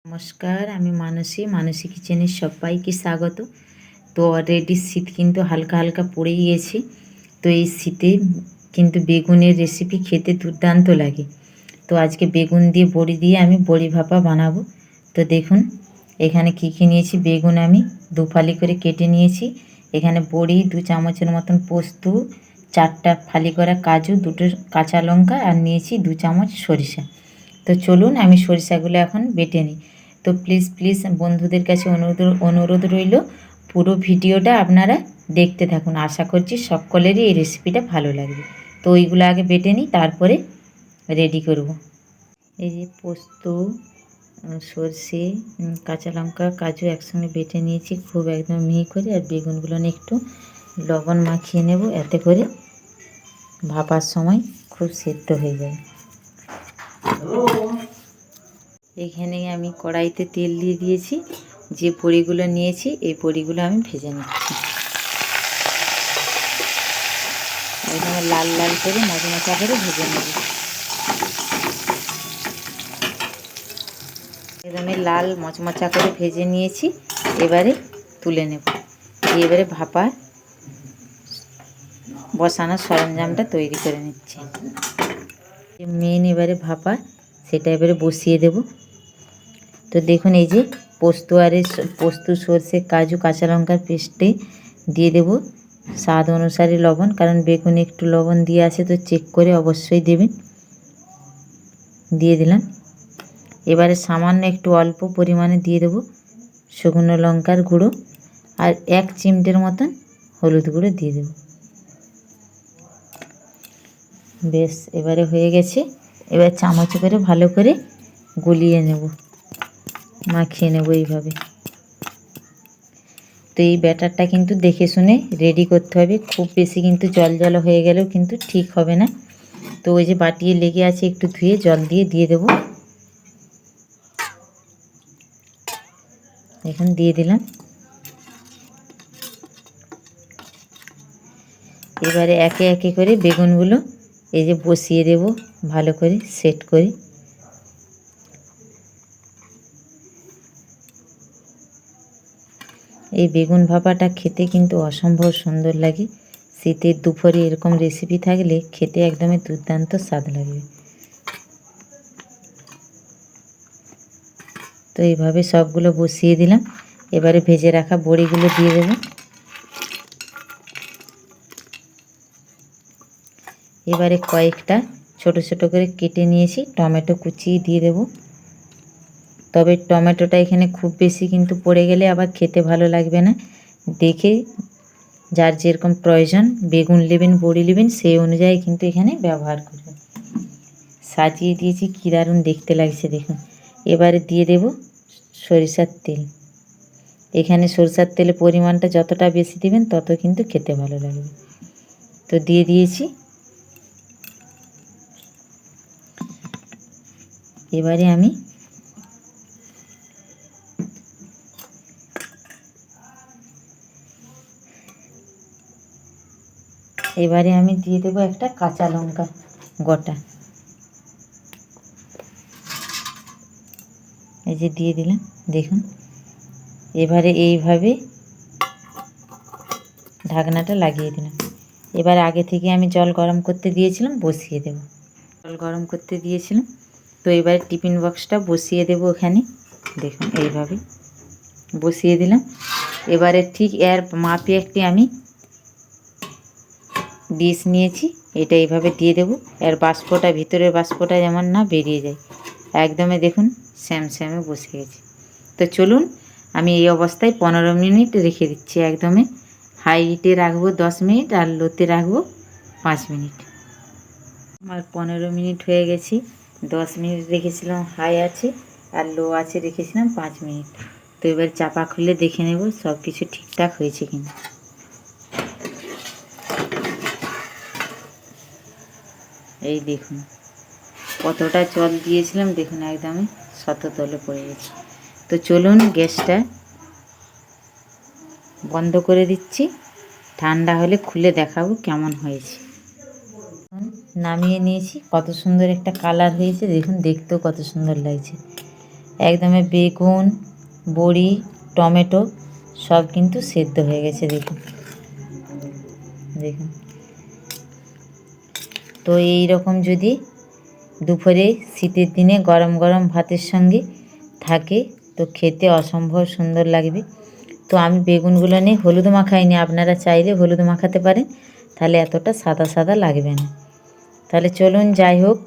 নমস্কার, আমি মানসী। মানসী কিচেনের সবাইকে স্বাগত। তো অলরেডি শীত কিন্তু হালকা হালকা পড়ে গিয়েছে। তো এই শীতে কিন্তু বেগুনের রেসিপি খেতে দুর্দান্ত লাগে। তো আজকে বেগুন দিয়ে বড়ি দিয়ে আমি বড়ি ভাপা বানাবো। তো দেখুন এখানে কী কী নিয়েছি। বেগুন আমি দু ফালি করে কেটে নিয়েছি। এখানে বড়ি 2 চামচের মতন, পোস্ত 4টা ফালি করা কাজু, 2টো কাঁচা লঙ্কা, আর নিয়েছি 2 চামচ সরিষা। তো চলুন আমি সরিষাগুলো এখন বেটে নিই। তো প্লিজ বন্ধুদের কাছে অনুরোধ রইল, পুরো ভিডিওটা আপনারা দেখতে থাকুন। আশা করছি সকলেরই এই রেসিপিটা ভালো লাগবে। তো ওইগুলো আগে বেটে নিই, তারপরে রেডি করব। এই যে পোস্ত, সরষে, কাঁচা লঙ্কা, কাজু একসঙ্গে বেটে নিয়েছি খুব একদম মিহি করে। আর বেগুনগুলো একটু লবণ মাখিয়ে নেব, এতে করে ভাপার সময় খুব সেদ্ধ হয়ে যাবে। এখানে আমি কড়াইতে তেল দিয়ে দিয়েছি। যে বড়িগুলো নিয়েছি এই বড়িগুলো আমি ভেজে নিচ্ছি। একদম লাল লাল করে মচমচা করে ভেজে নেব। একদম লাল মচমচা করে ভেজে নিয়েছি। এবারে তুলে নেব। এবারে ভাপা বসানোর সরঞ্জামটা তৈরি করে নিচ্ছি। মেন এবারে ভাপা, সেটা এবারে বসিয়ে দেব। তো দেখুন এই যে পোস্ত, সরষে, কাজু, কাঁচা লঙ্কার পেস্টে দিয়ে দেব স্বাদ অনুসারে লবণ, কারণ বেগুনে একটু লবণ দিয়ে আছে, তো চেক করে অবশ্যই দেবেন। দিয়ে দিলাম। এবারে সামান্য একটু অল্প পরিমাণে দিয়ে দেব শুকনো লঙ্কার গুঁড়ো, আর 1 চিমটের মতন হলুদ গুঁড়ো দিয়ে দেব। বেশ, এবারে হয়ে গেছে। এবার চামচ করে ভালো করে গুলিয়ে নেব, মাখিয়ে নেব এইভাবে। তো এই ব্যাটারটা কিন্তু দেখে শুনে রেডি করতে হবে। খুব বেশি কিন্তু জল হয়ে গেলেও কিন্তু ঠিক হবে না। তো ওই যে বাটিয়ে লেগে আছে, একটু ধুয়ে জল দিয়ে দেব। এখন দিয়ে দিলাম। এবারে একে একে করে বেগুনগুলো এই যে বসিয়ে দেব ভালো করে সেট করে। এই বেগুন ভাপাটা খেতে কিন্তু অসম্ভব সুন্দর লাগে। শীতের দুপুরে এরকম রেসিপি থাকলে খেতে একদমই দুর্দান্ত স্বাদ লাগবে। তো এইভাবে সবগুলো বসিয়ে দিলাম। এবারে ভেজে রাখা বড়িগুলো দিয়ে দেব। এবারে কয়েকটা ছোট ছোট করে কেটে নিয়েছি টমেটো কুচিয়ে দিয়ে দেব। তবে টমেটোটা এখানে খুব বেশি কিন্তু পড়ে গেলে আবার খেতে ভালো লাগবে না। দেখে যার যেরকম প্রয়োজন, বেগুন নেবেন বড়ি নেবেন সেই অনুযায়ী কিন্তু এখানে ব্যবহার করবেন। সাজিয়ে দিয়েছি, কী দারুণ দেখতে লাগছে দেখুন। এবারে দিয়ে দেব সরিষার তেল। এখানে সরিষার তেলের পরিমাণটা যতটা বেশি দেবেন তত কিন্তু খেতে ভালো লাগবে। তো দিয়ে দিয়েছি। এবারে আমি দিয়ে দেবো একটা কাঁচা লঙ্কা গোটা। এই যে দিয়ে দিলাম দেখুন। এবারে এইভাবে ঢাকনাটা লাগিয়ে দিলাম। এবার আগে থেকে আমি জল গরম করতে দিয়েছিলাম, বসিয়ে দেব। জল গরম করতে দিয়েছিলাম। তো এবারে টিফিন বক্সটা বসিয়ে দেব এখানে। দেখুন এইভাবে বসিয়ে দিলাম। এবারে ঠিক এর মাপে একটি আমি ডিশ নিয়েছি, এটা এইভাবে দিয়ে দেব। এর বাষ্পটা, ভিতরের বাষ্পটা যেমন না বেরিয়ে যায়। একদমই দেখুন স্যামে বসে গেছে। তো চলুন আমি এই অবস্থায় 15 মিনিট রেখে দিচ্ছি। একদমই হাই হিটে রাখবো 10 মিনিট, আর লোতে রাখবো 5 মিনিট। আমার 15 মিনিট হয়ে গেছে। 10 মিনিট রেখেছিলাম হাই আছে, আর লো আছে রেখেছিলাম 5 মিনিট। তো এবার চাপা খুলে দেখে নেব সব কিছু ঠিকঠাক হয়েছে কিনা। এই দেখুন কতটা জল দিয়েছিলাম, দেখুন একদমই শততলে পড়ে গেছে। তো চলুন গ্যাসটা বন্ধ করে দিচ্ছি। ঠান্ডা হলে খুলে দেখাবো কেমন হয়েছে। নামিয়ে নিয়েছি। কত সুন্দর একটা কালার হয়েছে দেখুন, দেখতেও কত সুন্দর লাগছে। একদমই বেগুন, বড়ি, টমেটো সব কিন্তু সেদ্ধ হয়ে গেছে। দেখুন দেখুন। তো এই রকম যদি দুপুরে শীতের দিনে গরম গরম ভাতের সঙ্গে থাকে তো খেতে অসম্ভব সুন্দর লাগবে। তো আমি বেগুনগুলো নিয়ে হলুদ মাখাইনি, আপনারা চাইলে হলুদ মাখাতে পারেন, তাহলে এতটা সাদা সাদা লাগবে না। তাহলে চলুন, যাই হোক,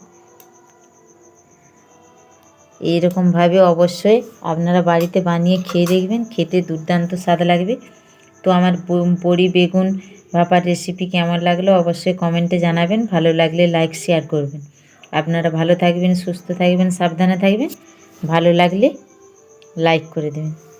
এইরকমভাবে অবশ্যই আপনারা বাড়িতে বানিয়ে খেয়ে দেখবেন, খেতে দুর্দান্ত স্বাদ লাগবে। তো আমার বড়ি বেগুন ভাপার রেসিপি কেমন লাগলো অবশ্যই কমেন্টে জানাবেন। ভালো লাগলে লাইক শেয়ার করবেন। আপনারা ভালো থাকবেন, সুস্থ থাকবেন, সাবধানে থাকবেন। ভালো লাগলে লাইক করে দেবেন।